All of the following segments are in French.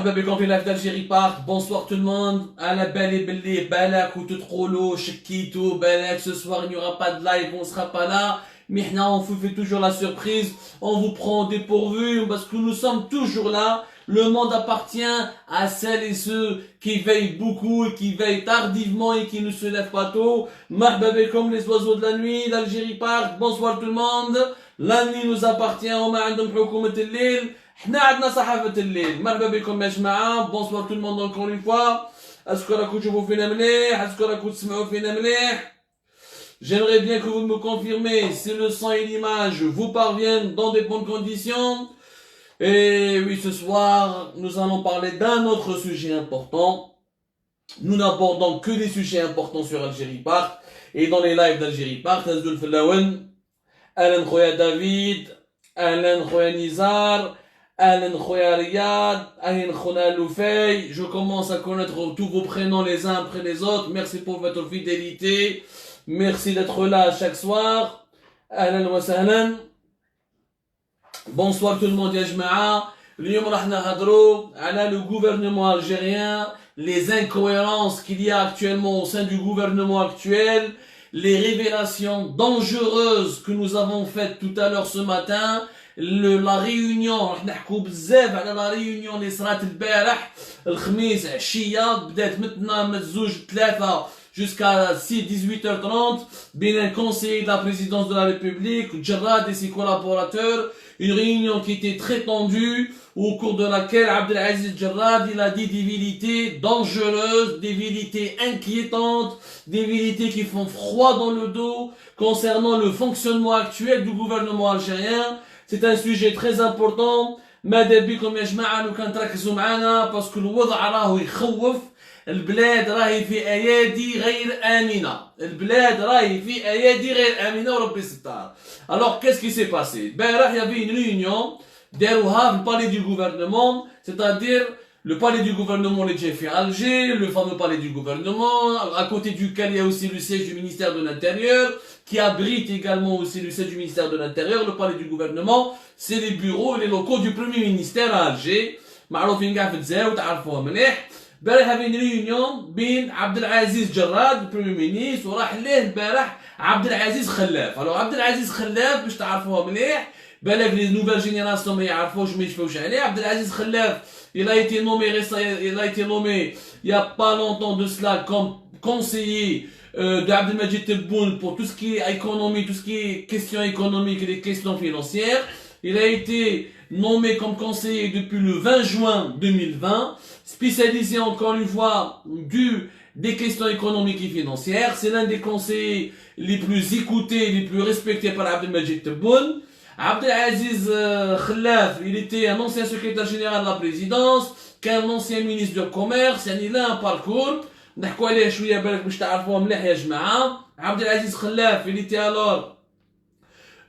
بكم في لايف d'Algérie Park. Bonsoir tout le monde. على بالي باللي بالك وتتقولوا شكيتوا بالك ce soir il n'y aura pas de live, on sera pas là. Mais on vous fait toujours la surprise, on vous prend au dépourvu parce que nous sommes toujours là. Le monde appartient à celles et ceux qui veillent beaucoup et qui veillent tardivement et qui ne se lèvent pas tôt. Marhaba comme les oiseaux de la nuit d'Algérie Park. Bonsoir tout le monde. La nuit nous appartient. وما عندهم حكومة الليل. حنا عندنا صحافة الليل. مرحبا بكم يا جماعة. Bonsoir tout le monde encore une fois. اسكو راكم تشوفوا فينا مليح؟ اسكو راكم تسمعوا فينا مليح؟ J'aimerais bien que vous me confirmez si le son et l'image vous parviennent dans de bonnes conditions. Et oui, ce soir, nous allons parler d'un autre sujet important. Nous n'abordons que des sujets importants sur Algérie Park et dans les lives d'Algérie Park. Nazdoul Fellaouen, Alan Khoya David, Alan Khoya Nizar, Alan Khoya Riyad, Alan Khoya Loufey. Je commence à connaître tous vos prénoms les uns après les autres. Merci pour votre fidélité. Merci d'être là chaque soir. Alan wa sahlan. Bonsoir tout le monde, ya jma'a. اليوم راح نهضروا على le gouvernement algérien, les incohérences qu'il y a actuellement au sein du gouvernement actuel, les révélations dangereuses que nous avons faites tout à l'heure ce matin, la réunion, راح نحكوا بزاف على la réunion اللي صرات البارح الخميس عشية بدات من الزوج 3 jusqu'à 18h30, bien un conseiller de la présidence de la République, Djerrad et ses collaborateurs, une réunion qui était très tendue, au cours de laquelle Abdelaziz Djerrad, il a dit des vérités dangereuses, des vérités inquiétantes, des vérités qui font froid dans le dos, concernant le fonctionnement actuel du gouvernement algérien. C'est un sujet très important. ماذا بكم يا جماعة لو كان تركزوا معنا باسكو الوضع راهو يخوف. البلاد راهي في ايادي غير امنه. البلاد راهي في ايادي غير امنه وربي ستار. Alors qu'est-ce qui s'est passé? البارح il y avait une réunion داروها في البالي du gouvernement, c'est-à-dire le palais du gouvernement اللي جاي في Alger, le fameux palais du gouvernement, à côté duquel il y a aussi le siège du ministère de l'Intérieur, qui abrite également aussi le siège du ministère de l'Intérieur. Le palais du gouvernement, c'est les bureaux et les locaux du premier ministère à Alger. معروفين كاع في الجزائر وتعرفوها مليح. البارح هذه ريونيون بين عبد العزيز جراد البريمير مينيستر وراح ليه البارح عبد العزيز خلاف. الو عبد العزيز خلاف باش تعرفوها مليح بالك لي نوفيل جينيراسيون ما يعرفوش ما يشفوش عليه. عبد العزيز خلاف il a été nommé il y a pas longtemps de cela comme conseiller de Abdelmadjid Tebboune pour tout ce qui est économie, tout ce qui est questions économiques et les questions financières. Il a été nommé comme conseiller depuis le 20 juin 2020, spécialisé encore une fois des questions économiques et financières. C'est l'un des conseillers les plus écoutés, les plus respectés par Abdelmadjid Tebboune. Abdelaziz Khalaf, il était un ancien secrétaire général de la présidence, qu'un ancien ministre du commerce, il a un parcours. نحكوا عليه شويه بالك باش تعرفوه مليح يا جماعه. عبدالعزيز خلاف il était alors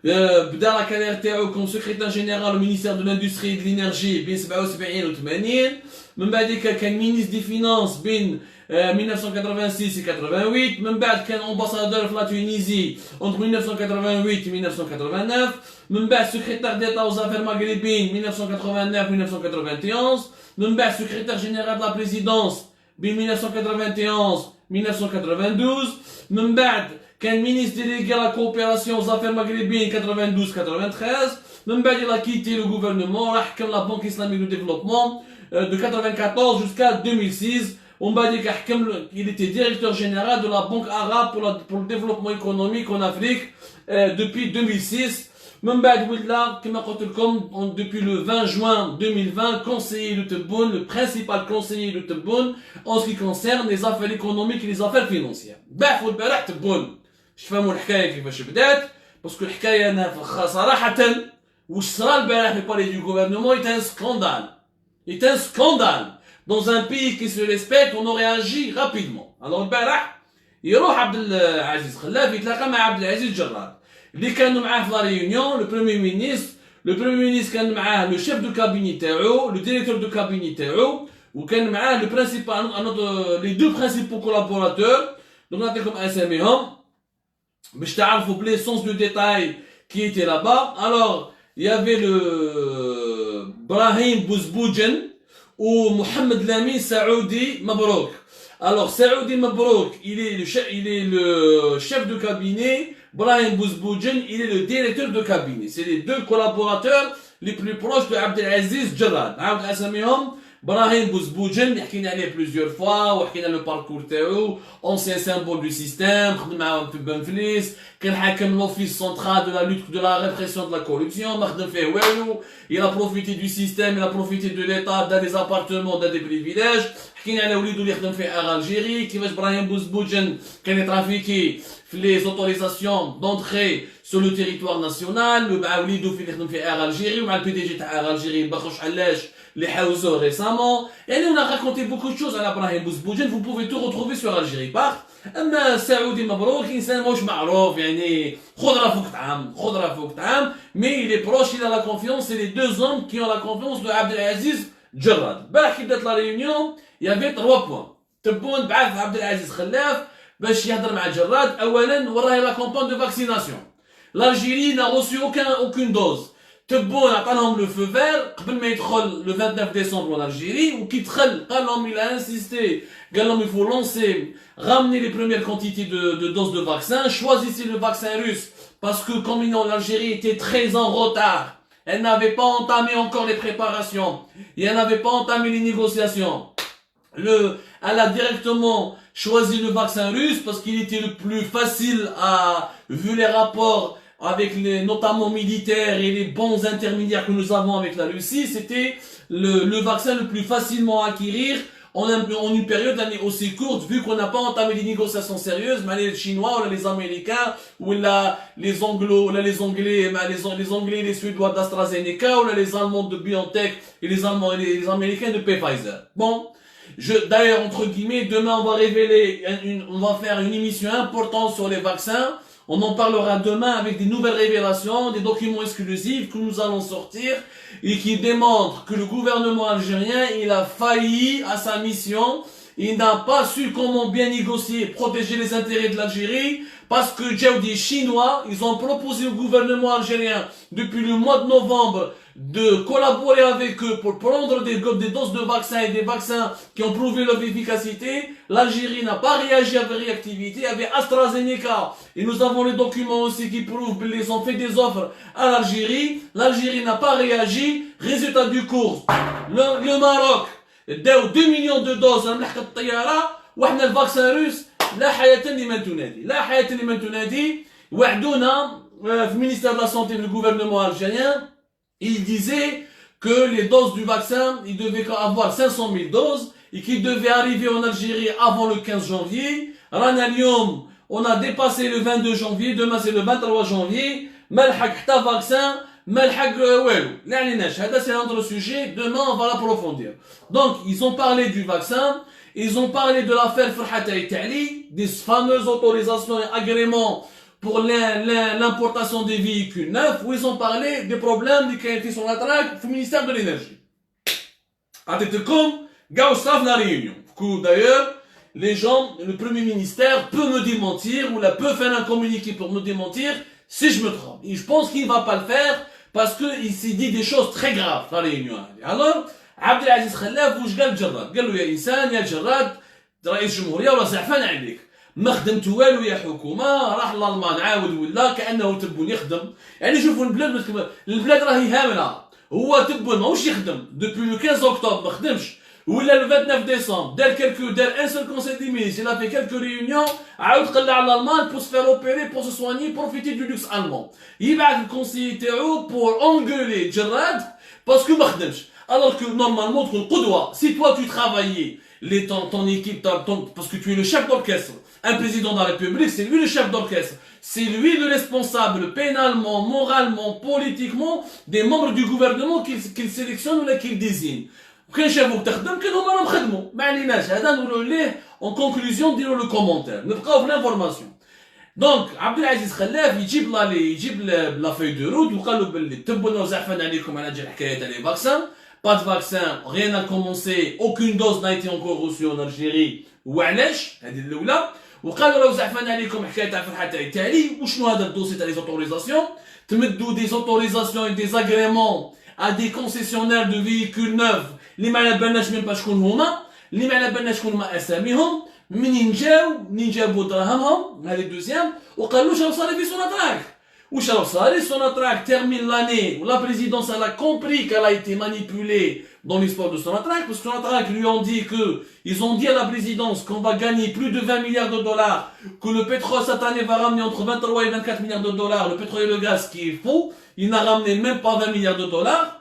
بدا لا كارير تاعو كون سكرتير جينيرال au ministère de l'industrie et de l'énergie بين 77 و 80. من بعد كان ministre des finances بين 1986 et 88. من بعد كان ambassadeur في لا تونيزي entre 1988 et 1989. من بعد secrétaire d'état aux affaires maghrébines 1989 1991. من بعد secrétaire général de la présidence بين 1991 1992. من بعد كان ministre délégué à la coopération aux affaires maghrébines 92-93. من بعد il a quitté le gouvernement, راح حكم la Banque islamique de développement de 94 jusqu'à 2006. On va dire qu'il était directeur général de la Banque arabe pour le développement économique en Afrique depuis 2006. من بعد ولا كما قلت لكم depuis le 20 juin 2020 conseiller de Tebboune, le principal conseiller de Tebboune en ce qui concerne les affaires économiques et les affaires financières. بحثوا البارح تبون باش تفهموا الحكايه كيفاش بدات باسكو الحكايه انا صراحه واش صرا البارح في بالي du gouvernement est un scandale. est un scandale. Dans un pays qui se respecte, on aurait agi rapidement. Alors البارح يروح عبد العزيز خلاف يتلاقى مع عبد العزيز جراد اللي كانوا معاه في لا ريونيون. لو بريمير مينيستر كان معاه لو شيف دو كابيني تاعو, لو ديريكتور دو كابيني تاعو, وكان معاه لو برينسيبال لي دو برينسيبال كولابوراتور. دونك نعطيكم اساميهم باش تعرفوا بليسونس دو ديتاي كي ايتي لابا. الوغ il y avait le Brahim Bouzboudjen ou Mohamed Lamine Saoudi Mabrouk. Alors, Saoudi Mabrouk, il est le chef de cabinet. Brahim Bouzboudjen, il est le directeur de cabinet. C'est les deux collaborateurs les plus proches de Abdelaziz Jarrad. Brahim Bouzboudjen, il a allé plusieurs fois, il a le parcours théo, ancien symbole du système, il a l'office central de la lutte de la répression de la corruption, il a profité du système, il a profité de l'État, dans des appartements, dans des privilèges. Il a en Algérie, qui Brahim Bouzboudjen, qui a trafiqué les autorisations d'entrée sur le territoire national, le Baoulido fait en Algérie, ou le PDG en Algérie, Bakhosh Allèche, les Haouzo récemment. Et on a raconté beaucoup de choses à Brahim Bouzboudjen, vous pouvez tout retrouver sur Algérie. Par أما سعودي مبروك إنسان مش معروف يعني خضرة فوق طعام خضرة فوق طعام mais il est proche, il a la confiance, c'est les deux hommes qui ont la confiance de Abdelaziz Jarrad. Bah qui date la réunion, il y avait 3 points. تبون بعث Abdelaziz Khellaf باش يهضر مع جراد. اولا وراه لا كامبان دو فاكسيناسيون. l'Algérie n'a reçu aucune dose. تبون عطاهم le feu vert قبل ما يدخل le 29 décembre en Algérie وكي دخل قال لهم il a insisté قال لهم il faut lancer ramener les premières quantités de doses de vaccin, choisissez le vaccin russe parce que comme l'Algérie était très en retard, elle n'avait pas entamé encore les préparations et elle n'avait pas entamé les négociations. Elle a directement choisi le vaccin russe parce qu'il était le plus facile vu les rapports avec notamment militaires et les bons intermédiaires que nous avons avec la Russie, c'était le vaccin le plus facilement à acquérir en une période aussi courte, vu qu'on n'a pas entamé des négociations sérieuses, mais les Chinois, ou les Américains, ou les Anglo, les Anglais, les Anglais et les Suédois d'AstraZeneca, ou les Allemands de BioNTech, et les Allemands et les Américains de Pfizer. Bon. D'ailleurs, entre guillemets, demain, on va faire une émission importante sur les vaccins. On en parlera demain avec des nouvelles révélations, des documents exclusifs que nous allons sortir et qui démontrent que le gouvernement algérien, il a failli à sa mission. Il n'a pas su comment bien négocier, protéger les intérêts de l'Algérie, parce que des Chinois, ils ont proposé au gouvernement algérien depuis le mois de novembre de collaborer avec eux pour prendre des doses de vaccins et des vaccins qui ont prouvé leur efficacité. L'Algérie n'a pas réagi avec réactivité, avec AstraZeneca. Et nous avons les documents aussi qui prouvent qu'ils ont fait des offres à l'Algérie. L'Algérie n'a pas réagi. Résultat du cours, le Maroc داو 2 millions de doses ملحقة الطيارة وحنا الفاكسان روس لا حياة لمن تنادي لا حياة لمن تنادي. وعدونا في ministère de la santé du gouvernement algérien, il disait que les doses du vaccin, il devait avoir 500 000 doses et qu'il devait arriver en Algérie avant le 15 janvier. رانا اليوم on a dépassé le 22 janvier, demain c'est le 23 janvier. ملحق حتى vaccin ملحق والو لا عليناش. هذا c'est un autre sujet, demain on va l'approfondir. Donc ils ont parlé du vaccin, ils ont parlé de l'affaire Ferhat Aïtali, des fameuses autorisations et agréments pour l'importation des véhicules neufs, où ils ont parlé des problèmes qui ont été sur la traque au ministère de l'énergie. Attention, gars, ça la réunion. D'ailleurs, les gens, le premier ministère peut me démentir, ou peut faire un communiqué pour me démentir si je me trompe. Et je pense qu'il ne va pas le faire parce qu'il s'est dit des choses très graves dans la réunion. Alors, Abdelaziz Khellaf, وش قال جراد؟ قال له يا إنسان يا جراد رئيس الجمهورية ولا زعفان عليك. ما خدمت والو يا حكومه، راح لالمان عاود ولا كانه تبون يخدم. يعني شوفوا البلاد راهي هامله، هو تبون ماهوش يخدم دوبوي لو 15 اكتوبر ما خدمش، ولا لو 29 ديسمبر دار ان سول كونسيل دي مينيس، il a fait quelques réunions، عاود قلع على الالمان pour se faire opérer, pour se soigner, profiter du luxe allemand. يبعث الكونسيي تاعو pour engueuler جراد باسكو ما خدمش. alors que normalement تكون قدوه. Si toi tu travaillais ton équipe, parce que tu es le chef d'orchestre. Un président de la République, c'est lui le chef d'orchestre. C'est lui le responsable pénalement, moralement, politiquement des membres du gouvernement qu'il sélectionne ou qu'il désigne. كان شافوك تخدم كانوا راهم خدموا ما عليناش. هذا نقولوا ليه en conclusion ديروا le commentaire. نبقاو في l'information. دونك عبد العزيز خلاف يجيب لا فeuille de route وقال له باللي تبوا زعفان عليكم على جال حكايه تاع لي فاكسان. Pas de vaccin, rien n'a commencé, aucune dose n'a été encore reçue en Algérie. وعلاش؟ هذه الأولى. وقالوا لو زعفان عليكم حكاية تاع فرحة التالي. وشنو هذا الدوسي تاع لي زوتوريزاسيون؟ تمدوا des autorisations et des agréments à des concessionnaires de véhicules neufs اللي ما على بالناش من با شكون هما، اللي ما على بالناش شكون هما اساميهم، منين جابوا دراهمهم، هذه دوزيام، وقالوا شنو صار في سوناتراك. وش راهو صار؟ Sonatrach termine l'année où la présidence elle a compris qu'elle a été manipulée dans l'histoire de Sonatrach, parce que Sonatrach lui ont dit ils ont dit à la présidence qu'on va gagner plus de 20 milliards de dollars, que le pétrole cette année va ramener entre 23 et 24 milliards de dollars, le pétrole et le gaz qui est faux, il n'a ramené même pas 20 milliards de dollars,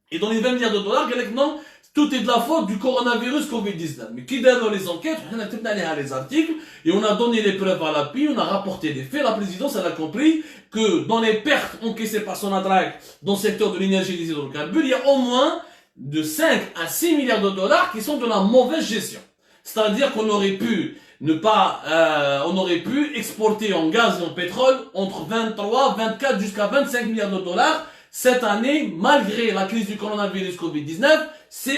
et dans les 20 milliards de dollars, non, tout est de la faute du coronavirus Covid-19. Mais qui donne les enquêtes, on a tout les articles, et on a donné les preuves à l'appui, on a rapporté des faits. La présidence, elle a compris que dans les pertes encaissées par Sonatrach dans le secteur de l'énergie et des hydrocarbures, il y a au moins de 5 à 6 milliards de dollars qui sont de la mauvaise gestion. C'est-à-dire qu'on aurait pu on aurait pu exporter en gaz et en pétrole entre 23, 24 jusqu'à 25 milliards de dollars cette année, malgré la crise du coronavirus Covid-19, si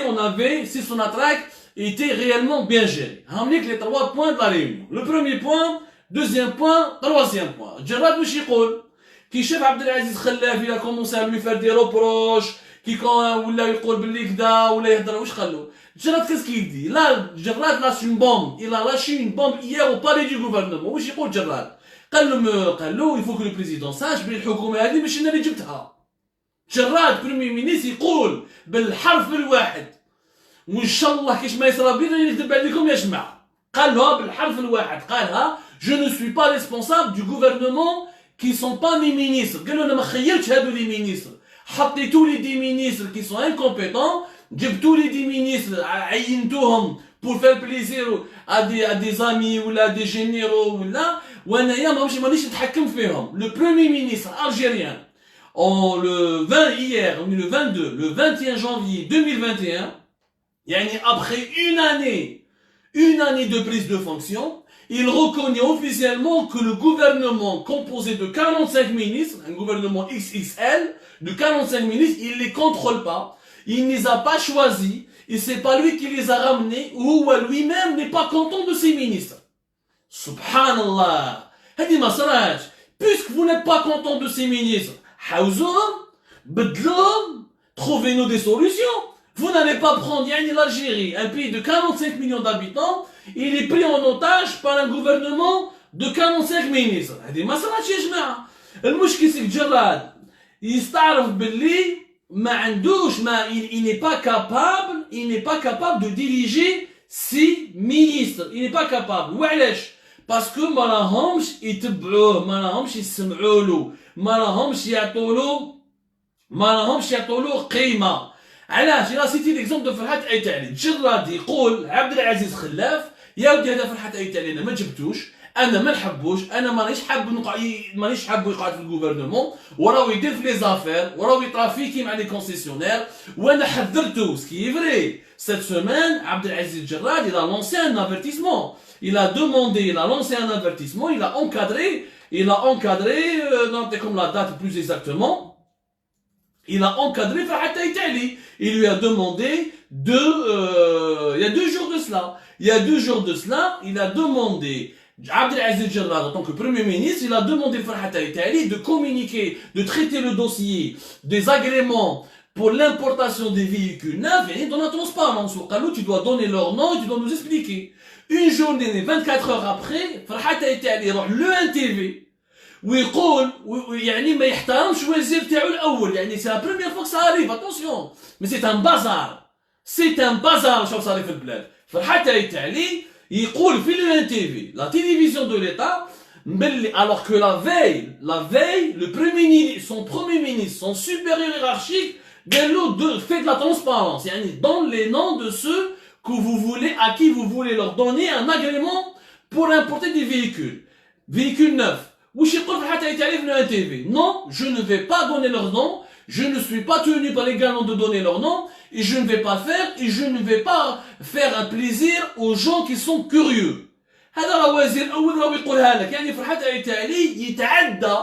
Sonatrach était réellement bien géré. On a les 3 points de la réunion. Le premier point, deuxième point, troisième point. Djerrad واش يقول كي شاف عبد العزيز خلاف il a commencé à lui faire des reproches كي ولا يقول باللي كذا ولا يهضر واش خلو Djerrad qu'est-ce qu'il dit là Djerrad lâche une bombe, il a lâché une bombe hier au palais du gouvernement. واش يقول Djerrad قال له il faut que le président sache بلي الحكومه هذه ماشي انا اللي جبتها. Djerrad بريمي مينيس يقول بالحرف الواحد وان شاء الله كيش ما يصرى بينا نكتب عليكم يا جماعه. قالها بالحرف الواحد قالها je ne suis pas responsable du gouvernement qui sont pas mes ministres. قالوا انا ما خيرتش هادو لي مينيستر، حطيتوا لي دي مينيستر qui sont incompétents، جبتوا لي دي مينيستر عينتوهم pour faire plaisir à des amis ولا des généraux ولا وانايا مانيش نتحكم فيهم. Le premier ministre algérien le 21 janvier 2021, après une année de prise de fonction, il reconnaît officiellement que le gouvernement composé de 45 ministres, un gouvernement XXL, de 45 ministres, il les contrôle pas, il ne les a pas choisis, et c'est pas lui qui les a ramenés, ou lui-même n'est pas content de ses ministres. Subhanallah. Hadi Masraj, puisque vous n'êtes pas content de ces ministres, trouvez-nous des solutions. Vous n'allez pas prendre l'Algérie, un pays de 45 millions d'habitants, il est pris en otage par un gouvernement de 45 ministres. هذه ما صراتش يا جماعه. المشكل سي Djerrad يستعرف باللي ما عندوش il n'est pas capable de diriger 6 ministres. Il n'est pas capable. وعلاش؟ parce que ما راهمش يتبعوه، ما راهمش يسمعوا له، ما راهمش يعطوا له قيمه. علاش؟ الا سيتي ليكزومبل دو فرحات ايتالي. Djerrad يقول عبد العزيز خلاف يا ودي هذا فرحات ايتالي انا ما جبتوش، انا ما نحبوش، انا مانيش حاب يقعد في الجوفرنمون، وراهو يدير في لي زافير، وراهو يطرافيكي مع لي كونسيسيونير، وانا حذرته سكي فري. Cette semaine, Abdelaziz Djerrad, il a lancé un avertissement. Il a lancé un avertissement, il a encadré, comme la date plus exactement, il a encadré Farhat Aitali. Il lui a demandé il y a 2 jours de cela, il a demandé, Abdelaziz Djerrad en tant que Premier ministre, il a demandé Farhat Aitali de communiquer, de traiter le dossier des agréments pour l'importation des véhicules neufs et dans la transparence. Tu dois donner leur nom et tu dois nous expliquer. Une journée, 24 heures après, Farhat Aitali يروح le NTV ويقول ما يحترمش الوزير تاعو الاول. c'est la première fois que ça arrive, attention, mais c'est un bazar شوف صار في البلاد. فرحات Aitali يقول في le NTV, la télévision de l'État, alors que la veille, le son premier ministre, son supérieur hiérarchique, fait de la transparence, donne les noms de ceux à qui vous voulez leur donner un agrément pour importer des véhicules neufs. Non, je ne vais pas donner leur nom, je ne suis pas tenu par légalement de donner leur nom, et je ne vais pas faire un plaisir aux gens qui sont curieux. هذا راه وزير الاول راه يقولها لك، فرحات ايتالي يتعدى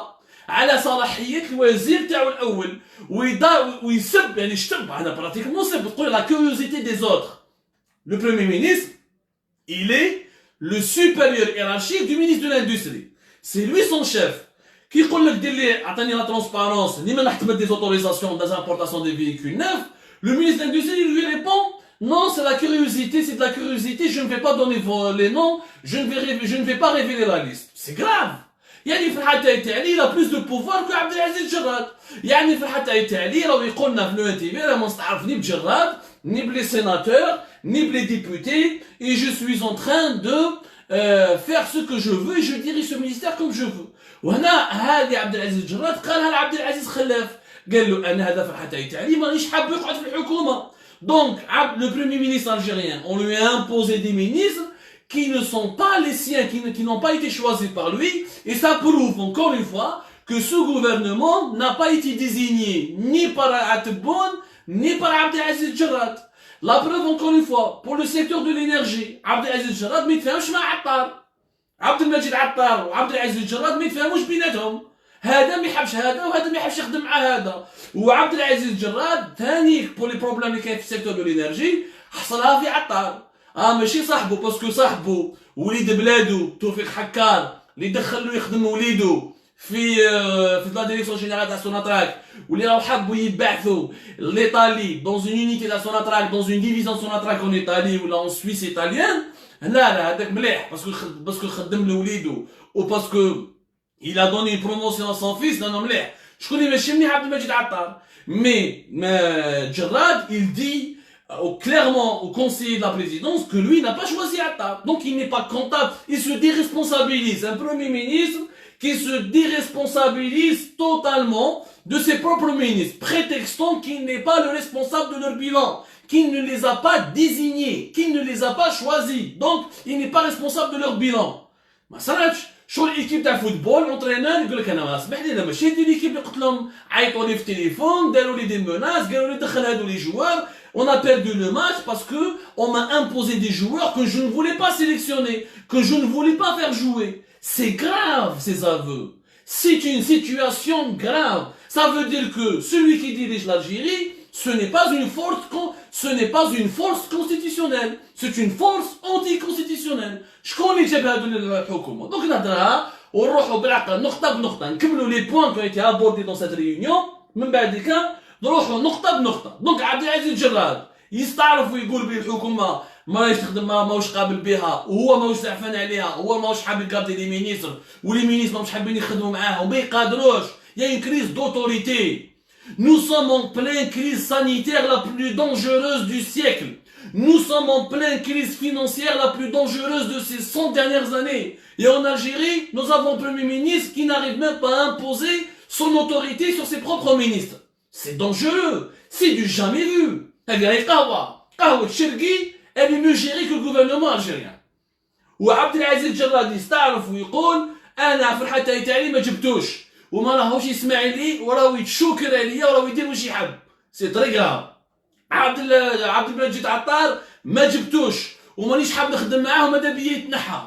على صلاحيات الوزير تاعو الاول ويسب شتم انا براتيكمون سب تقول la curiosité des autres. Le Premier ministre, il est le supérieur hiérarchique du ministre de l'Industrie. C'est lui son chef. Qui يقول لك دير لي عطاني لا ترونسبارونس اللي ما نحتمل des autorisations des importations des véhicules neufs Le ministre de l'Industrie lui répond, non, c'est la curiosité, c'est de la curiosité, je ne vais pas donner les noms, je ne vais pas révéler la liste. C'est grave. يعني في الحتى تاعي il a plus de pouvoir que عبد العزيز جراد. يعني في الحتى تاعي راهو يقولنا في لو تي في راه ما نستعرف ني بجراد ni les sénateurs, ni les députés, et je suis en train de faire ce que je veux, et je dirige ce ministère comme je veux. وهنا هذه عبد العزيز جراد قالها لعبد العزيز خلاف، قال له انا هذا في الحتى تاعي مانيش حاب يقعد في الحكومه. Donc le premier ministre algérien, on lui a imposé des ministres qui ne sont pas les siens, qui n'ont pas été choisis par lui, et ça prouve encore une fois que ce gouvernement n'a pas été désigné ni par Ateboun, ni par Abdelaziz Jarrad. La preuve encore une fois, pour le secteur de l'énergie, Abdelaziz Jarrad ما يتفاهمش مع عطار. عبد المجيد عطار وعبدالعزيز Jarrad ما يتفاهموش بيناتهم. هذا ما يحبش هذا وهذا ما يحبش يخدم مع هذا. وعبدالعزيز Jarrad ثاني pour les problèmes اللي كاين في السيكتور de l'énergie حصلها في عطار. ماشي صاحبه باسكو صاحبه وليد بلادو توفيق حكار اللي دخل له يخدم وليدو في لا ديريكسيون جينيرال تاع سوناتراك واللي راهو حبوا يبعثوا ليطالي دون اون يونيتي تاع سوناتراك دون اون ديفيزيون سوناتراك اون ايطالي ولا اون سويس ايطاليان. هنا راه هذاك مليح باسكو خدم لوليدو و باسكو il a donné une promotion à son fils. Non مليح. شكون اللي ماشي مليح عبد المجيد عطار. مي جراد il dit clairement au conseiller de la présidence que lui n'a pas choisi Attar. Donc il n'est pas comptable, il se déresponsabilise. Un premier ministre qui se déresponsabilise totalement de ses propres ministres, prétextant qu'il n'est pas le responsable de leur bilan, qu'il ne les a pas désignés, qu'il ne les a pas choisis. Donc il n'est pas responsable de leur bilan. ما صراتش شو l'équipe تاع فوتبول l'entraîneur يقول لك انا اسمح لي انا ماشي دي ليكيب اللي قلت لهم عيطوا لي في التليفون داروا لي دي مناس قالوا لي دخل هادو لي جوار. On a perdu le match parce que on m'a imposé des joueurs que je ne voulais pas sélectionner, que je ne voulais pas faire jouer. C'est grave ces aveux. C'est une situation grave. Ça veut dire que celui qui dirige l'Algérie, ce n'est pas une force constitutionnelle. C'est une force anticonstitutionnelle. شكون اللي جاب هادو للحكومة؟ Donc نهضرها ونروحوا بالعقل نقطة بنقطة نكملوا les points qui ont été abordés dans cette réunion. من بعد كان نروحوا نقطة بنقطة. دونك عبد العزيز جراد يستعرف ويقول بلي الحكومة ماهيش تخدم ماهوش قابل بها وهو ماهوش زعفان عليها وهو ماهوش حاب يقابل لي مينيستر ولي مينيستر ماهوش حابين يخدموا معاه وما يقادروش. Il y a une crise d'autorité. Nous sommes en pleine crise sanitaire la plus dangereuse du siècle. Nous sommes en pleine crise financière la plus dangereuse de ces 100 dernières années. Et en Algérie, nous avons un premier ministre qui n'arrive même pas à imposer son autorité sur ses propres ministres. C'est dangereux. C'est du jamais vu. قهوة الشرقي elle est mieux gérée que le gouvernement algérien. وعبد العزيز جراد يستعرف ويقول انا في الحتى تاعي ما جبتوش وما راهوش يسمع لي وراهو يتشوكر عليا وراهو يدير واش يحب. سي طري غراف. عبد المجيد عطار ما جبتوش ومانيش حاب نخدم معاه وماذا بيا يتنحى.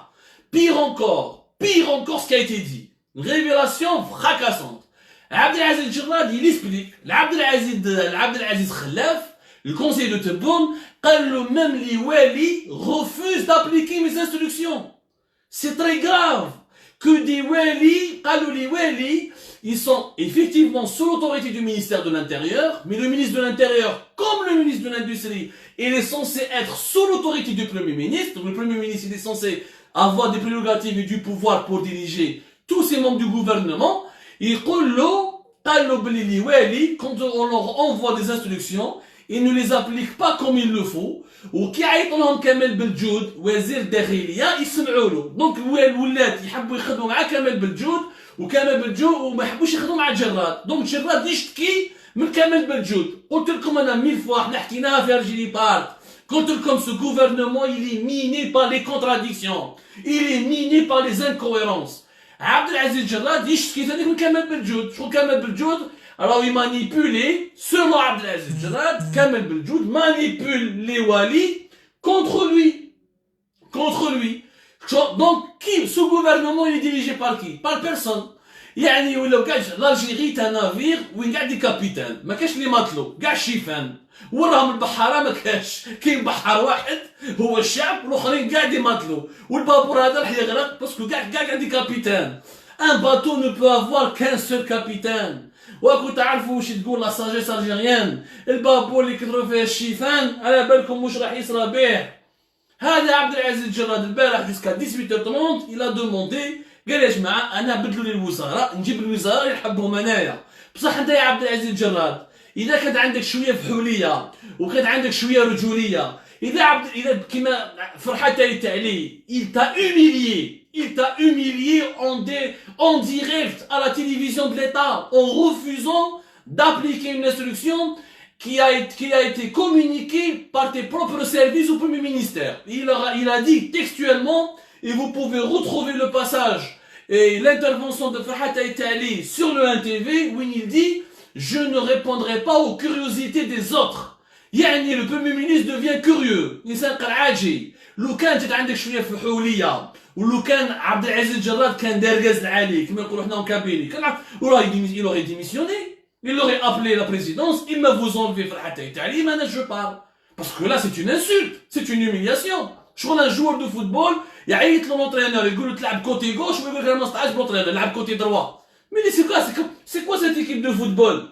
Pire encore ce qui a été dit. Une révélation fracassante. Abdelaziz Jarrad il explique Abdelaziz Khalaf, le conseiller de Tebboune, قال له même les wali refusent d'appliquer mes instructions. C'est très grave que des wali, قالوا les wali, ils sont effectivement sous l'autorité du ministère de l'Intérieur, mais le ministre de l'Intérieur, comme le ministre de l'Industrie, il est censé être sous l'autorité du Premier ministre. Le Premier ministre il est censé avoir des prérogatives et du pouvoir pour diriger tous ces membres du gouvernement. يقول له قالوا بلي لي والي quand on leur envoie des instructions ils ne les appliquent pas comme il le faut وكي يعيطوا لهم كمال بلجود وزير الداخليه يسمعوا له. دونك الولاد يحبوا يخدموا مع كمال بلجود وكمال بلجود وما يحبوش يخدموا مع جراد. دونك جراد يشتكي من كمال بلجود. قلت لكم انا 1000 fois احنا حكيناها في ارجيلي بارت. قلت لكم ce gouvernement il est miné par les contradictions, il est miné par les incohérences. عبد العزيز جراد يشتكي ثاني من كمال بلجود. شكون كمال بلجود؟ Alors il manipulait, selon Abdelaziz Jarrad, Kamel Beljoud manipule les walis contre lui. Donc, ce gouvernement il est dirigé par qui? Par personne. يعني ولو كاش l'Algérie est un navire وين قاعد دي كابيتان ما كاش اللي مطلو كاع شيفان وراهم البحاره ما كاش كاين بحار واحد هو الشعب والاخرين قاعد يمطلو والبابور هذا راح يغرق باسكو كاع عندي كابيتان. Un bateau ne peut avoir qu'un seul capitaine. وكنت تعرفوا واش تقول لا ساجيس الجيريان البابو اللي كثروا فيه الشيفان على بالكم واش راح يصرى به. هذا عبد العزيز الجراد البارح جوسكا 18h30 الى دوموندي قال يا جماعه انا بدلوا لي الوزاره نجيب الوزاره اللي نحبهم انايا. بصح انت يا عبد العزيز الجراد اذا كانت عندك شويه فحوليه وكانت عندك شويه رجوليه اذا كيما فرحات تاعي il t'a humilié en direct à la télévision de l'État en refusant d'appliquer une instruction qui a été communiquée par tes propres services au Premier ministère. Il a dit textuellement, et vous pouvez retrouver le passage et l'intervention de Farhat Aïtali sur le 1TV où il dit « Je ne répondrai pas aux curiosités des autres ». يعني le Premier ministre devient curieux. إنسان قرعاجي. لو كانت عندك شوية فحولية ولو كان عبد العزيز الجراد كان دارجاز عليك كما نقولوا حنا كابيني كان il aurait démissionné. Il aurait appelé la présidence, il m'a vous enlevé Farhat Aïtali, maintenant je parle. Parce que là c'est une insulte, c'est une humiliation. شغل un joueur de football يعيط l'entraîneur يقول له تلعب côté gauche ويقول لك ما نستطيعش l'entraîneur يلعب côté droit. Mais c'est quoi cette équipe de football?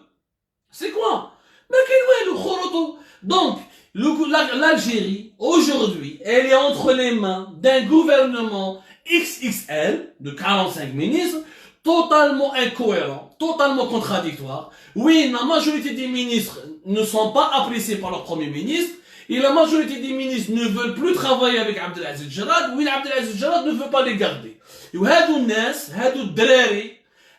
C'est quoi? ما كاين والو خرطوا. Donc l'Algérie aujourd'hui elle est entre les mains d'un gouvernement XXL de 45 ministres totalement incohérent, totalement contradictoire. Oui, la majorité des ministres ne sont pas appréciés par leur premier ministre et la majorité des ministres ne veulent plus travailler avec Abdelaziz Jarad. Oui, Abdelaziz Jarad ne veut pas les garder. Et هادو الناس هادو الدراري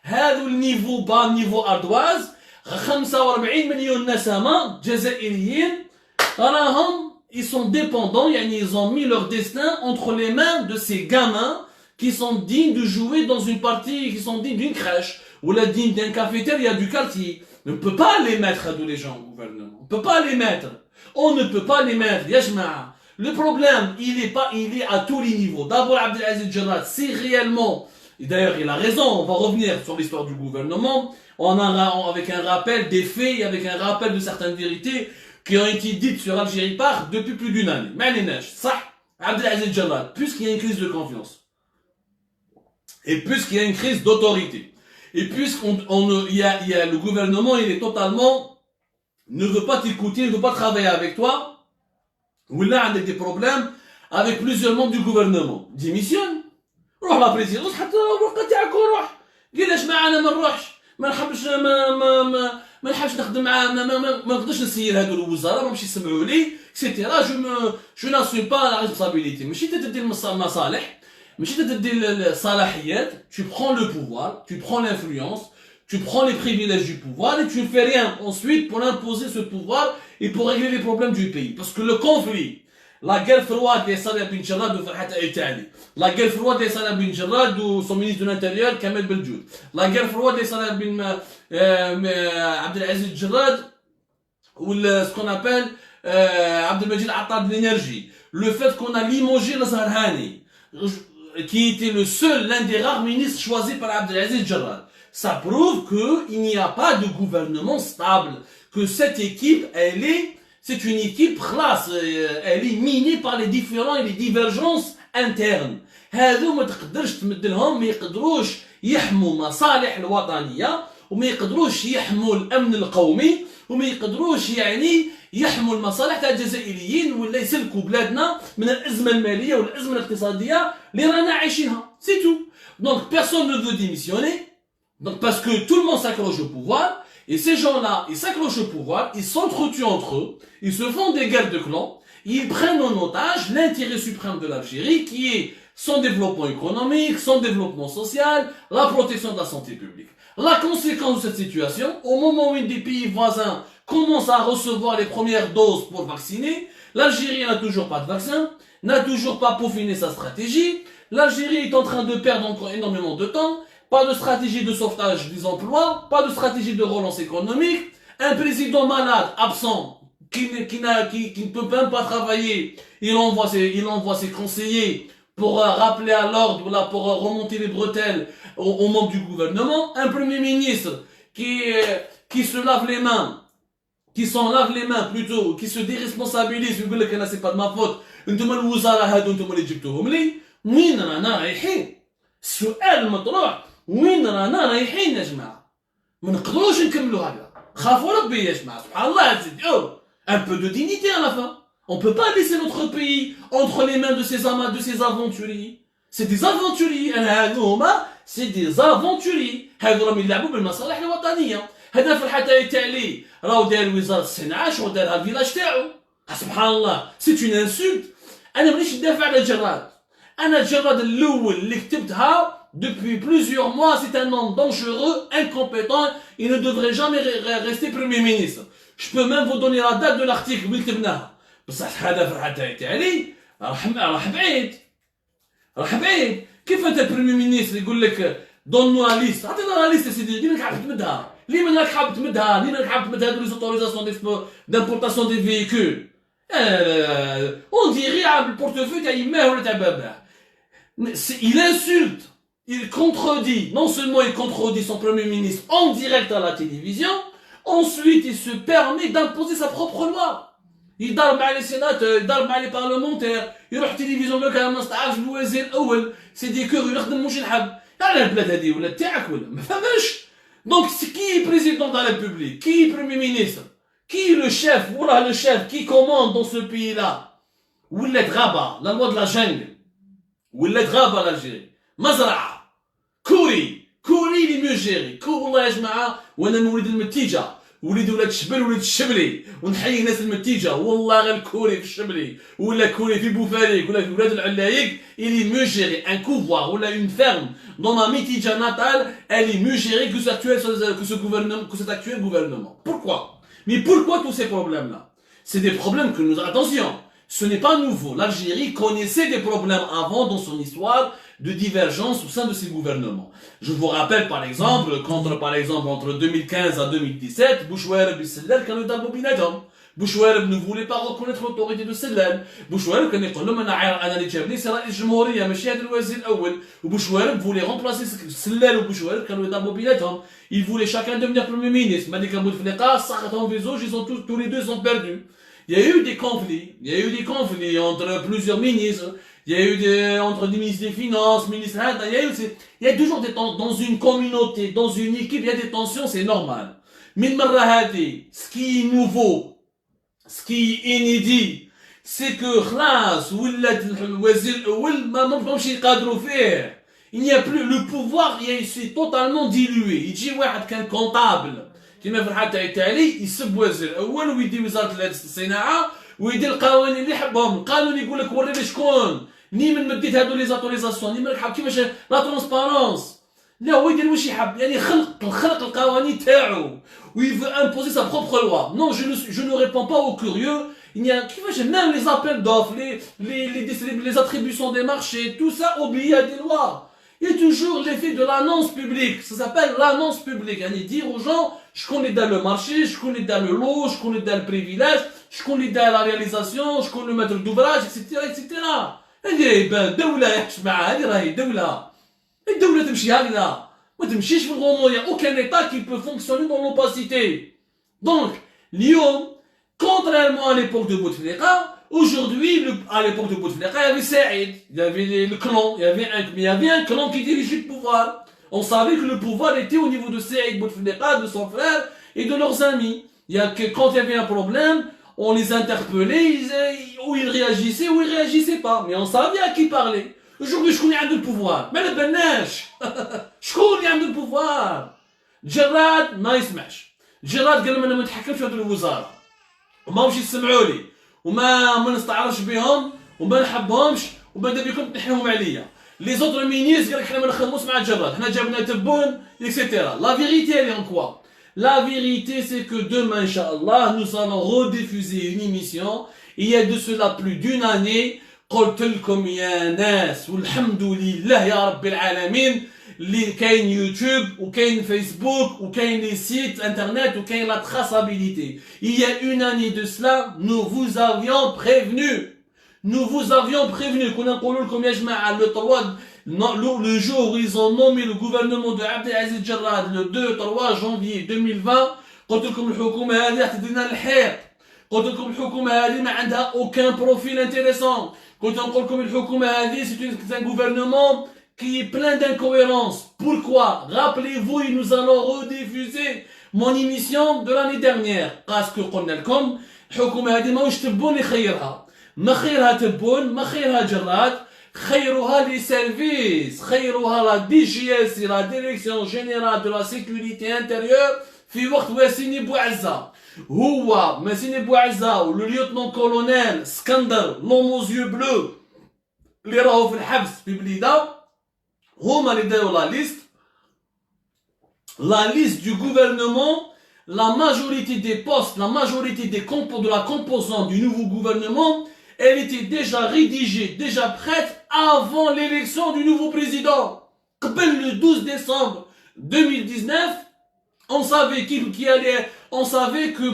هادو النيفو با نيفو أردواز 45 مليون نسمة جزائريين راهم ils sont dépendants, ils ont mis leur destin entre les mains de ces gamins qui sont dignes de jouer dans une partie, qui sont dignes d'une crèche ou la digne d'un cafétéria du quartier. On ne peut pas les mettre à tous les gens au gouvernement. On ne peut pas les mettre. On ne peut pas les mettre. Yajma. Le problème, il est à tous les niveaux. D'abord, Abdelaziz Jarad, c'est réellement, et d'ailleurs il a raison, on va revenir sur l'histoire du gouvernement, avec un rappel des faits et avec un rappel de certaines vérités qui ont été dites sur Algérie Par depuis plus d'une année. Mais ça, Abdelaziz Jarad, puisqu'il y a une crise de confiance, et puisqu'il y a une crise d'autorité, et puisqu'il y a le gouvernement, il est totalement, ne veut pas t'écouter, ne veut pas travailler avec toi, ou là, avec des problèmes avec plusieurs membres du gouvernement. Démissionne. روح la présidence حتى الوقت تاعك وروح. قال اش معانا ما نروحش. ما نحبش ما نحبش نخدم معاه ما نقدرش نسير هادو الوزاره ما ماشي يسمعوا لي اكسيتيرا جو ناسوم با لا ريسبونسابيلتي ماشي تدي المصالح ماشي تدي الصلاحيات. Tu prends le pouvoir, tu prends l'influence, tu prends les privilèges du pouvoir et tu ne fais rien ensuite pour imposer ce pouvoir et pour régler les problèmes du pays. Parce que le conflit, la guerre froide des Salah bin Jarad de Farhat Aïtali, la guerre froide des Salah bin Jarad de son ministre de l'Intérieur, Kamel Beljoud, la guerre froide des Salah bin Abdelaziz Jarad, ou ce qu'on appelle Abdelmajid Attar de l'énergie, le fait qu'on a limogé le Zarhani, qui était l'un des rares ministres choisis par Abdelaziz Jarad. Ça prouve qu'il n'y a pas de gouvernement stable, que cette équipe, c'est une équipe classe, elle est minée par les différends et les divergences internes. هذو ما تقدرش تمدلهم ما يقدروش يحموا مصالح الوطنية وما يقدروش يحموا الأمن القومي وما يقدروش يحموا المصالح تاع الجزائريين ولا يسلكوا بلادنا من الأزمة المالية والأزمة الاقتصادية اللي رانا عايشينها. C'est tout. Donc personne ne veut démissionner. Donc parce que tout le monde s'accroche au pouvoir. Et ces gens-là, ils s'accrochent au pouvoir, ils s'entretuent entre eux, ils se font des guerres de clans, ils prennent en otage l'intérêt suprême de l'Algérie, qui est son développement économique, son développement social, la protection de la santé publique. La conséquence de cette situation, au moment où des pays voisins commencent à recevoir les premières doses pour vacciner, l'Algérie n'a toujours pas de vaccin, n'a toujours pas peaufiné sa stratégie, l'Algérie est en train de perdre encore énormément de temps, pas de stratégie de sauvetage des emplois, pas de stratégie de relance économique, un président malade, absent, qui ne peut même pas travailler, il envoie ses conseillers pour rappeler à l'ordre, là, pour remonter les bretelles aux membres du gouvernement, un premier ministre qui se lave les mains, qui s'en lave les mains plutôt, qui se déresponsabilise, يقول لك انا c'est pas de ma faute, انتم الوزراء هادو انتم اللي جبتوهم لي. وين رانا رايحين؟ السؤال المطروح وين رانا رايحين يا جماعه؟ ما نقدروش نكملوا هكذا. خافوا ربي يا جماعه سبحان الله عزيزي. Un peu de dignité à la fin. On peut pas laisser notre pays entre les mains de ces aventuriers. C'est des aventuriers. C'est des aventuriers. هذو راهم يلعبوا بالمصالح الوطنيه. هذا في الحتاية تاعي راهو دار وزاره الصناعه شغل دارها الفيلاج تاعو. سبحان الله. سي اون انسولت. انا مانيش ندافع على الجراد. انا الجراد الاول اللي كتبتها depuis plusieurs mois, c'est un homme dangereux, incompétent, il ne devrait jamais rester Premier ministre. Je peux même vous donner la date de l'article اللي كتبناها. بصح هذا في الحتاية تاعي راح بعيد. كيف انت بريمي مينيستر يقول لك دون نو لا ليست؟ عطينا لا ليست سيدي، ليه ماك حاب تمدها؟ ليه ماك حاب تمدها هذو لي اوتوريزاسيون دامبورطاسيون دي فييكول؟ اون ديغي على البورتفوي تاع يماه ولا تاع باباه. Il insulte, il contredit, non seulement il contredit son premier ministre en direct à la télévision, ensuite il se permet d'imposer sa propre loi. يضرب مع لي سيناتور، يضرب مع لي بارلمونتير، يروح التلفزيون يقول لك انا ما نستعرفش بالوزير الاول، سي دي كور يخدم واش يحب. يعني البلاد هذه ولا تاعك ولا ما فهمش. دونك كي بريزيدون دو لا ريبوبليك، كي بريمي مينيستر، كي لو شيف وراه لو شيف كي كوموند دون سو بيي لا. ولات غابه لا لوا دو لا جانجل، ولات غابه الجيري، مزرعه، كوري لي ميو جيري. والله يا جماعه وانا من وليد المتيجه، وليد ولاد الشبل وليد الشبلي، ونحيي ناس المتيجه والله غير الكوري في الشبلي ولا كوري في بوفاريك ولا في ولاد العلايق اللي ميو جيري ان كوفوار ولا اون فيرم دون ما ميتيجا ناتال اللي ميو جيري que ce gouvernement, que cet actuel gouvernement. Pourquoi? Mais pourquoi tous ces problèmes là? C'est des problèmes que nous, attention, ce n'est pas nouveau. L'Algérie connaissait des problèmes avant dans son histoire de divergence au sein de ses gouvernements. Je vous rappelle par exemple, entre 2015 à 2017, Bouchouareb et Sellal كانوا يضربوا بيناتهم. Bouchouareb ne voulait pas reconnaître l'autorité de Sellal. Bouchouareb كان يقول لهم انا اللي جابني سي رئيس الجمهوريه ماشي هذا الوزير الاول. وبوشوارب voulait remplacer Sellal وبوشوارب كانوا يضربوا بيناتهم. Ils voulaient chacun devenir premier ministre. Malika Bouteflika سقطهم في زوج, ils ont tous les deux sont perdus. Il y a eu des conflits entre plusieurs ministres. Il y a eu entre des ministres des Finances, ministres... Il y a toujours des tensions. Dans une communauté, dans une équipe, il y a des tensions, c'est normal. Mais ce qui est nouveau, ce qui est inédit, c'est que il n'y a plus le pouvoir, il s'est totalement dilué. Il dit qu'un comptable كما في الحتى التالي يسب وزير الاول ويدي وزاره الصناعه ويدير القوانين اللي يحبهم. القانون يقول لك وري لي شكون ني من مديت هادو لي زاتوريزاسيون ني مالك حاب كيفاش لا ترونسبارونس. لا هو يدير واش يحب، يعني خلق القوانين تاعو ويل فو امبوزي سا بروبر لوا. نو جو نو ريبون با او كوريو. كيفاش même les appels d'offres, les attributions des marchés, tout ça obéit à des lois. Il y a toujours l'effet de l'annonce publique. Ça s'appelle l'annonce publique. Yani dire aux gens, je connais dans le marché, je connais dans le lot, je connais dans le privilège, je connais dans la réalisation, je connais le maître d'ouvrage, etc. هذه دولة يا جماعة، هذه راهي دولة. الدولة تمشي هكذا، ما تمشيش في الغموض. Il y a aucun État qui peut fonctionner dans l'opacité. Donc, اليوم, contrairement à l'époque de Bouteflika, aujourd'hui, à l'époque de Bouteflika, il y avait Saïd, il y avait le clan, il y avait un clan qui dirigeait le pouvoir. On savait que le pouvoir était au niveau de Saïd Bouteflika, de son frère et de leurs amis. Quand il y avait un problème, on les interpellait, ou ils réagissaient ou ils réagissaient pas. Mais on savait à qui parler. Aujourd'hui, je connais un de le pouvoir. Mais le benach, je connais un de le pouvoir. Gerard, ما يسمعش. Gerard قال لهم انا ما نتحكمش في هذه الوزاره. وما مشي يسمعوا لي وما نستعرفش بهم وما نحبهمش وماذا بكم تنحيهم عليا. لي زوتر مينيس قال لك حنا ما نخدموش مع الجراد، حنا جابنا تبون اكسيتيرا. لا فيريتي elle est en quoi? La vérité c'est que demain inchallah nous allons rediffuser une émission. Il y a de cela plus d'une année. قلت لكم يا ناس والحمد لله يا رب العالمين اللي كاين يوتيوب وكاين فيسبوك وكاين لي سيت انترنت وكاين لا traçabilité. Il y a une année de cela, nous vous avions prévenu. كنا نقولوا لكم يا جماعه le jour où ils ont nommé le gouvernement de Abdelaziz Jarrad le 2-3 janvier 2020 قلت لكم الحكومه هذه راح تدينا الحيط. قلت لكم الحكومه هذه ما عندها aucun profil intéressant. قلت لكم الحكومه هذه c'est un gouvernement qui est plein d'incohérences. Pourquoi? Rappelez-vous, et nous allons rediffuser mon émission de l'année dernière. Parce que قلنا لكم الحكومة هذه ماهوش تبون يخيرها. ما خيرها تبون، ما خيرها جراد، خيرها les services، خيرها la DGS, la Direction Générale de la Sécurité Intérieure في وقت واسيني بوعزة. هو ماسيني بوعزة والليوتنون كولونيل اسكندر لوم aux yeux bleus اللي راهو في الحبس في بليده هما اللي داروا la liste du gouvernement, la majorité des postes, la majorité de la composante du nouveau gouvernement, elle était déjà rédigée, déjà prête avant l'élection du nouveau président. Le 12 décembre 2019, on savait on savait que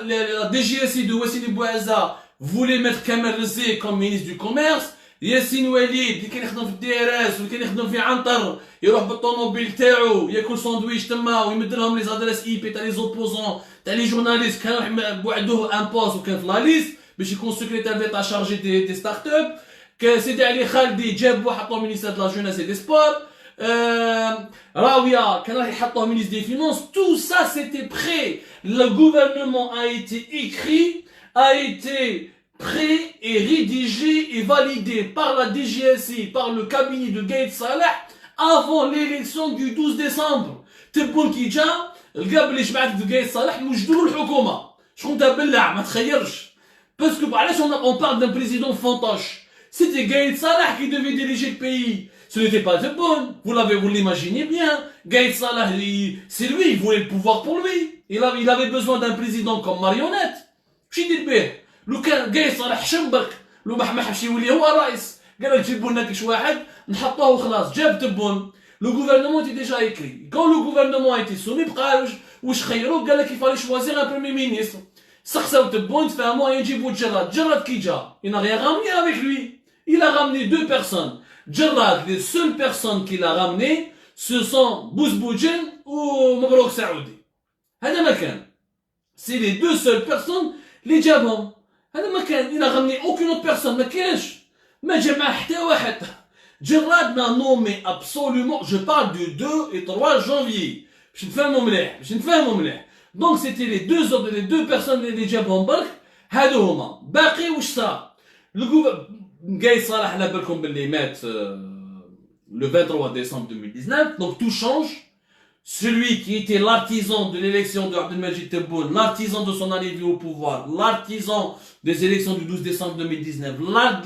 la DGSI de Wassili Bouaza voulait mettre Kamel Ressé comme ministre du commerce. ياسين وليد اللي كان يخدم في الDRS واللي كان يخدم في عنتر يروح بالطوموبيل تاعو ياكل ساندويتش تما ويمد لهم لي زادريس اي بي تاع لي زوبوزون تاع لي جورناليست كانوا بوعدوه ان بوست وكان في لا ليست باش يكون سكرتير ديتا شارجي دي ستارت اب سيدي علي خالدي جابوه حطوه مينيستر دو لا جوناس اي دي سبور راوية كان راح يحطوه مينيستر دي فينانس tout ça c'était prêt le gouvernement a été écrit a été prêt et rédigé et validé par la DGSI, par le cabinet de Gaïd Salah avant l'élection du 12 décembre. تبون كي جا لقى بلي جماعة Gaïd Salah وجدوا الحكومة. شكون تبلع ما تخيرش. Parce que علاش on parle d'un président fantoche. C'était Gaïd Salah qui devait diriger le pays. Ce n'était pas Tebboune. Vous l'imaginez bien. Gaïd Salah, c'est lui, il voulait le pouvoir pour lui. Il avait besoin d'un président comme marionnette. شي يدير به. لو كان قايس صالح شمبك لو ما حبش يولي هو الرئيس قال لك جيبوا لنا كيش واحد نحطوه وخلاص جاب تبون لو غوفرنمون تي ديجا ايكري كون لو غوفرنمون ايتي سومي بقى واش خيروا قال لك يفالي شوازير ان برومي مينيستر سقساو تبون تفاهموا يجيبوا جراد كي جا il n'a rien ramené avec lui il a ramené deux personnes جراد les seules personnes qu'il a ramené ce sont بوزبوجين ومبروك سعودي هذا ما كان c'est les deux seules personnes اللي جابهم هذا ما كان il a ramené aucune autre personne ما كانش ما جمع حتى واحد جراد n'a nommé absolument je parle du 2 et 3 janvier باش نفهموا مليح donc c'était les deux personnes اللي جابهم برك هادو هما باقي واش صار قايد صالح على بالكم باللي مات le 23 décembre 2019 donc tout change. Celui qui était l'artisan de l'élection de Abdelmajid Tebboune, l'artisan de son arrivée au pouvoir, l'artisan des élections du 12 décembre 2019,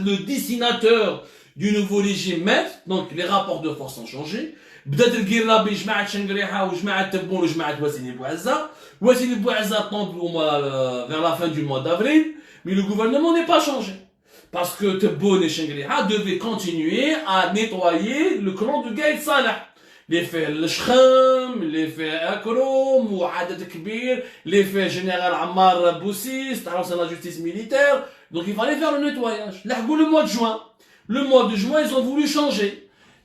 le dessinateur du nouveau régime maître, donc les rapports de force ont changé. بدات القرابي جماعة شنقريحة وجماعة تبون وجماعة واسيني بوعزة. واسيني بوعزة tombe vers la fin du mois d'avril, mais le gouvernement n'est pas changé. Parce que Tebboune et Shengriha devaient continuer à nettoyer le clan de Gaïd Salah. Les faits الشخم les faits أكرم وعدد كبير les faits général Ammar Boussis تعرف la justice militaire donc il fallait faire le nettoyage لحقوا le mois de juin ils ont voulu changer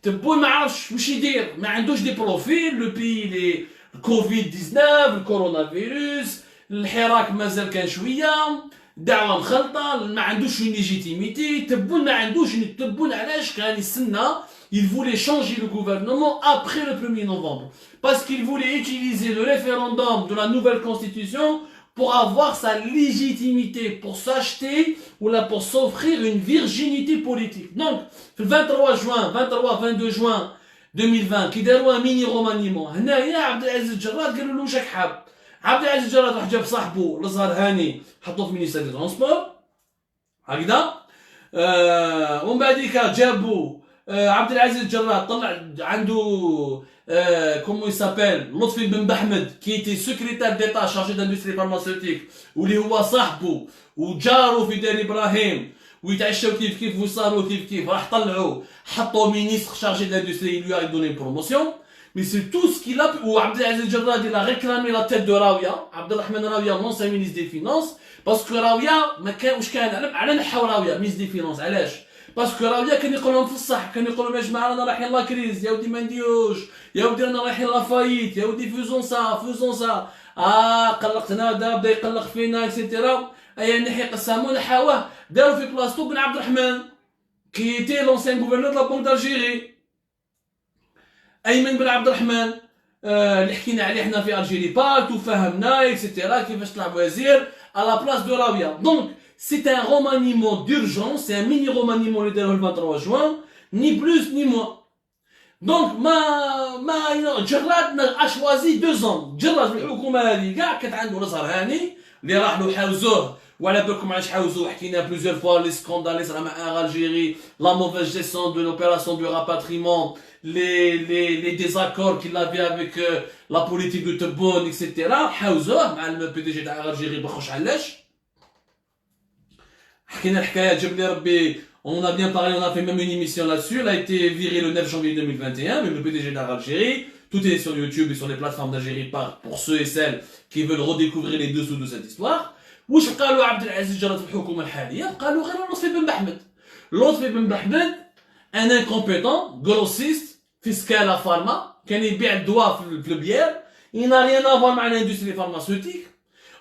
تبون ما عرفش واش يدير ما عندوش دي بروفيل le pays les Covid 19 الكورونا الحراك مازال كان شويه دعوه مخلطه ما عندوش ليجيتيميتي تبون علاش كان يستنى il voulait changer le gouvernement après le 1er novembre. Parce qu'il voulait utiliser le référendum de la nouvelle constitution pour avoir sa légitimité, pour s'acheter ou là pour s'offrir une virginité politique. Donc, le 22 juin 2020, qui داروا un mini remaniement. هنايا عبد العزيز الجراد قالوا له واش راك حاب؟ عبد العزيز الجراد راح جاب صاحبه الازهر هاني حطوه في مينيستير دي ترونسبور هكذا. ومن بعديك جابوا عبد العزيز الجراد طلع عنده comment il s'appelle لطفي بن بحمد qui était secrétaire d'état chargé d'industrie pharmaceutique واللي هو صاحبه وجاره في دار ابراهيم ويتعشوا كيف وصاروا كيف راح طلعوا حطوا مينيستر chargé d'industrie il lui a donné une promotion mais c'est tout ce qu'il a وعبد العزيز الجراد il a réclamé la tête de Raouia عبد الرحمن راوية l'ancien ministre des finances parce que Raouia ما كان واش كان على نحو راوية ministre des finances علاش باسكو راوية كان يقول لهم في الصح كان يقول لهم يا جماعه رانا رايحين لا كريز يا ودي ما نديروش يا ودي رانا رايحين لا فايت يا ودي فوزون سا قلقتنا بدا يقلق فينا اكسيتيرا ايا نحي قسامو نحاوه داروا في بلاصتو بن عبد الرحمن كي تي لونسيان غوفرنور لا بونك دالجيري ايمن بن عبد الرحمن اللي حكينا عليه حنا في الجيري بارك وفهمنا اكسيتيرا كيفاش طلع وزير à la place de Rabia. Donc c'est un remaniement d'urgence, c'est un mini remaniement le 23 juin, ni plus ni moins. Donc جراد a choisi 2 ans. جراد في الحكومه هذه كاع كانت عنده نصر هاني اللي راح له حاوزوه وعلى بالكم علاش حاوزوه حكينا بلوزيور فوا لي سكاندال اللي صرا مع الجيري لا موفيز جيستيون دو لوبيراسيون دو راباتريمون les désaccords qu'il avait avec la politique de Tebboune etc. حاوزوه مع البي دي جي تاع الجيري بخش علاش حكينا الحكايه جاب لي ربي. On a bien parlé, on a fait même une émission là-dessus. Elle a été virée le 9 janvier 2021, mais le PDG d'Algérie. Tout est sur YouTube et sur les plateformes d'Algérie pour ceux et celles qui veulent redécouvrir les dessous de cette histoire. واش بقى له عبد العزيز جراد في الحكومه الحاليه؟ بقى له غير لطفي بن محمد. لطفي بن محمد ان انكومبيتون غروسيست فيسكال ا فارما كان يبيع الدواء في البيير. Il n'a rien à voir مع l'industrie pharmaceutique.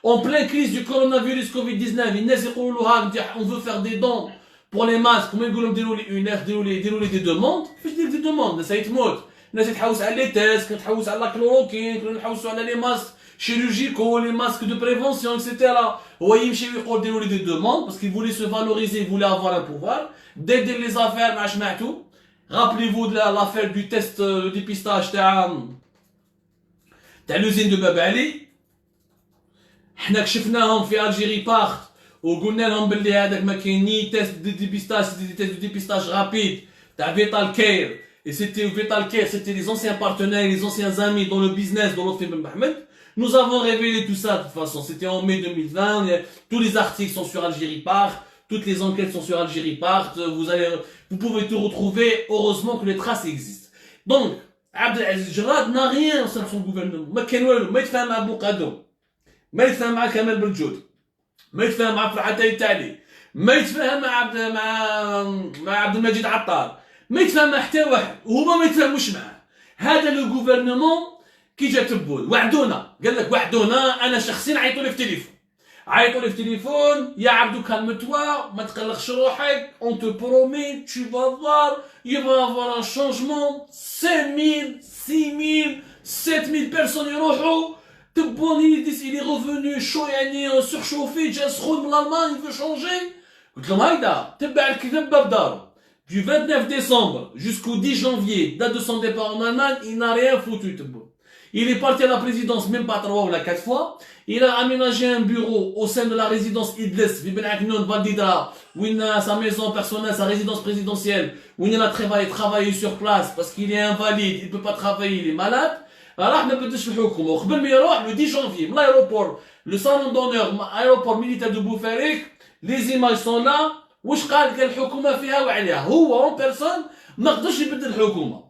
En pleine crise du coronavirus Covid-19, الناس يقولوا ها on veut faire des dons pour les masques. Comment ils veulent dérouler une heure, dérouler des demandes. كيفاش دير des demandes؟ الناس يتموت، الناس يتحوس على لي تيست، كتحوس على الكلوروكين، كنا نحوسوا على لي ماسك chirurgicaux, les masques de prévention, etc. هو يمشي ويقول dérouler des demandes parce qu'il voulait se valoriser, il voulait avoir un pouvoir. d'aider les affaires مع سمعتو. Rappelez-vous de l'affaire du test de dépistage تاع l'usine de Bab Ali. حنا كشفناهم في الجيري بارت وقلنا لهم باللي هذاك ما كاين ني تيست دو ديبيستاج، دي تيست دو ديبيستاج رابيد تاع فيتال كير. Et c'était Vital Care, c'était les anciens partenaires, les anciens amis dans le business de Lotfi Ben Mohamed. Nous avons révélé tout ça de toute façon. C'était en mai 2020. Tous les articles sont sur Algérie Part. Toutes les enquêtes sont sur Algérie Part. Vous pouvez tout retrouver. Heureusement que les traces existent. Donc, Abdelaziz Jarrad n'a rien au sein de son gouvernement. ما كان والو، ما يتفاهم مع بوقادو، ما يتفاهم مع كمال بالجود، ما يتفاهم مع فرحات التالي، ما يتفاهم مع عبد المجيد عطار، ما يتفاهم مع حتى واحد، وهما ما يتفاهموش معاه. هذا لو غوفرنمون كي جا تبون وعدونا، قال لك وعدونا. انا شخصيا عيطوا لي في التليفون، عيطوا لي في التليفون: يا عبدو كالم توا، ما تقلقش روحك، اون تو برومي tu vas voir il va avoir un changement. 5000 6000 7000 personnes يروحوا. تبون il est revenu chaud يعني surchauffé، جا سخون من الالمان، il veut changer. قلت لهم هيدا تبع الكذب بدارو. Du 29 décembre jusqu'au 10 janvier, date de son départ en Allemagne, il n'a rien foutu. Il est parti à la présidence même pas 3 ou 4 fois. Il a aménagé un bureau au sein de la résidence Idles, Vibn Aknoun, Valdidra, où il a sa maison personnelle, sa résidence présidentielle, où il a travaillé sur place parce qu'il est invalide, il ne peut pas travailler, il est malade. Alors, ما بدش الحكومة. وقبل ما يروح le 10 janvier, من l'aéroport, le salon d'honneur, aéroport militaire de Boufarik, les images sont là. واش قال الحكومه فيها وعليها؟ هو اون بيرسون ما قدرش يبدل الحكومه،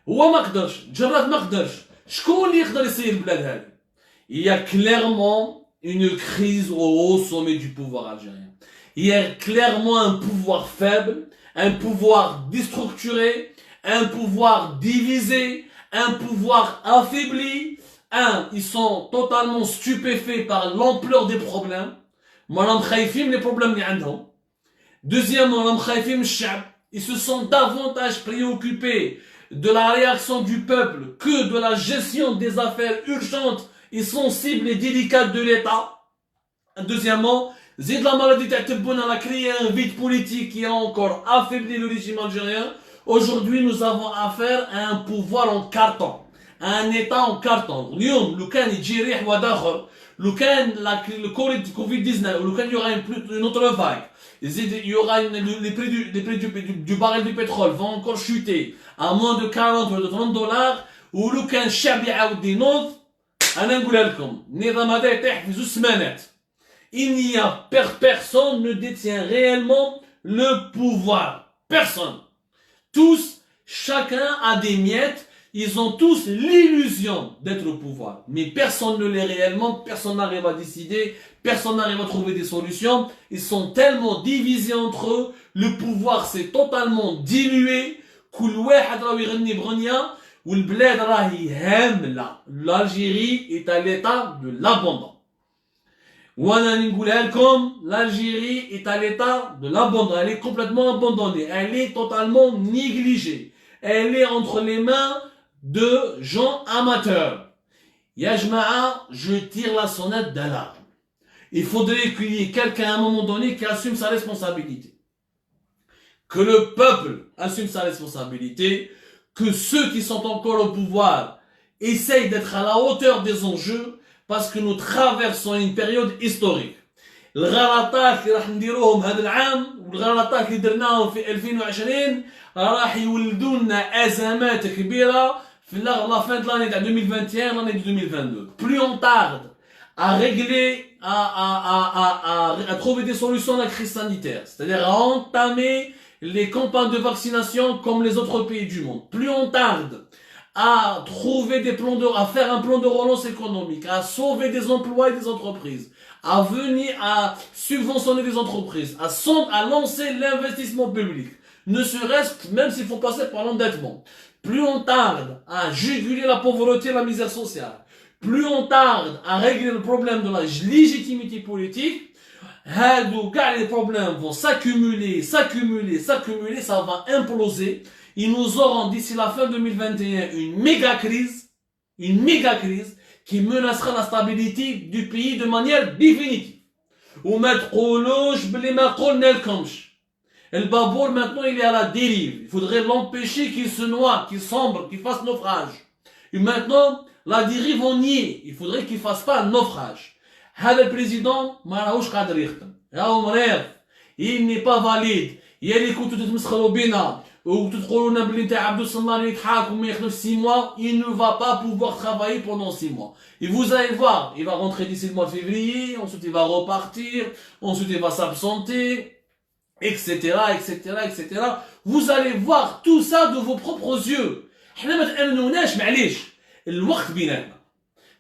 هو ما قدرش، جراد ما قدرش. شكون اللي يقدر يسير البلاد هذه؟ Il y a clairement une crise au haut sommet du pouvoir algérien. Il y a clairement un pouvoir faible, un pouvoir déstructuré, un pouvoir divisé, un pouvoir affaibli. Ils sont totalement stupéfaits par l'ampleur des problèmes. Moi, خايفين les problèmes اللي عندهم. Deuxièmement, ils se sont davantage préoccupés de la réaction du peuple que de la gestion des affaires urgentes et sensibles et délicates de l'État. Deuxièmement, Zid la maladie d'Atebboune a créé un vide politique qui a encore affaibli le régime algérien. Aujourd'hui, nous avons affaire à un pouvoir en carton, à un État en carton. اليوم لو كان يجي ريح وداخل، لو كان le Covid-19, لو كان il y aura une autre vague, il y aura les prix du baril du pétrole vont encore chuter à moins de 40 ou de 30 dollars. ou لو كان الشعب يعاود ينوض. انا نقولها لكم النظام هذا يطيح في 2 سمانات. Il n'y a personne ne détient réellement le pouvoir. Personne. Tous, chacun a des miettes. Ils ont tous l'illusion d'être au pouvoir. Mais personne ne l'est réellement. Personne n'arrive à décider. Personne n'arrive à trouver des solutions. Ils sont tellement divisés entre eux. Le pouvoir s'est totalement dilué. كل واحد راه يغني بغنية والبلاد راهي هاملة. L'Algérie est à l'état de l'abandon. L'Algérie est à l'état de l'abandon. Elle est complètement abandonnée. Elle est totalement négligée. Elle est entre les mains de gens amateurs. Yajma'a, je tire la sonnette d'alarme. Il faudrait qu'il y ait quelqu'un à un moment donné qui assume sa responsabilité. Que le peuple assume sa responsabilité, que ceux qui sont encore au pouvoir essayent d'être à la hauteur des enjeux, parce que nous traversons une période historique. الغلطات اللي راح نديروهم هذا العام والغلطات اللي درناهم في 2020 راح يولدوا لنا ازمات كبيره في la fin de l'année 2021 l'année 2022. Plus on tarde à régler, à trouver des solutions à la crise sanitaire, c'est-à-dire à entamer les campagnes de vaccination comme les autres pays du monde. Plus on tarde à trouver des plans à faire un plan de relance économique, à sauver des emplois et des entreprises, à venir à subventionner des entreprises, à lancer l'investissement public, ne serait-ce même s'il faut passer par l'endettement. Plus on tarde à juguler la pauvreté et la misère sociale, plus on tarde à régler le problème de la légitimité politique, les problèmes vont s'accumuler, ça va imploser. Ils nous auront d'ici la fin 2021 une méga crise qui menacera la stabilité du pays de manière définitive. Ou mettre le babour maintenant il est à la dérive. Il faudrait l'empêcher qu'il se noie, qu'il sombre, qu'il fasse naufrage. Et maintenant, la dérive on y est. Il faudrait qu'il fasse pas un naufrage. Le président, il n'est pas valide. Il y a les coups de il ne va pas pouvoir travailler pendant 6 mois. Et vous allez voir, il va rentrer d'ici le mois de février, ensuite il va repartir, ensuite il va s'absenter, etc. Vous allez voir tout ça de vos propres yeux.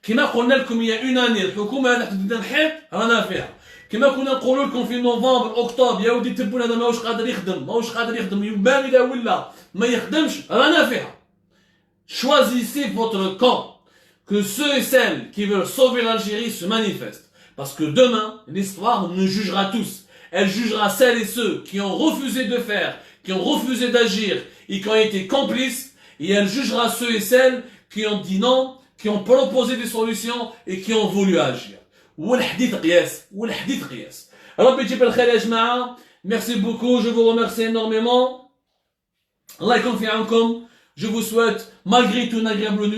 كما قلنا لكم يا اون اني الحكومه راح تبدا نحيط رانا فيها كما كنا نقولوا لكم في نوفمبر اكتوبر يا ودي تبون هذا ماهوش قادر يخدم يبان اذا ولا ما يخدمش رانا فيها. Choisissez votre camp, que ceux et celles qui veulent sauver l'Algérie se manifestent, parce que demain l'histoire nous jugera tous. Elle jugera celles et ceux qui ont refusé de faire, qui ont refusé d'agir et qui ont été complices, et elle jugera ceux et celles qui ont dit non, qui ont proposé des solutions et qui ont voulu agir. Merci beaucoup, je vous remercie énormément. Allah يكون في عونكم. Je vous souhaite malgré tout une agréable nuit.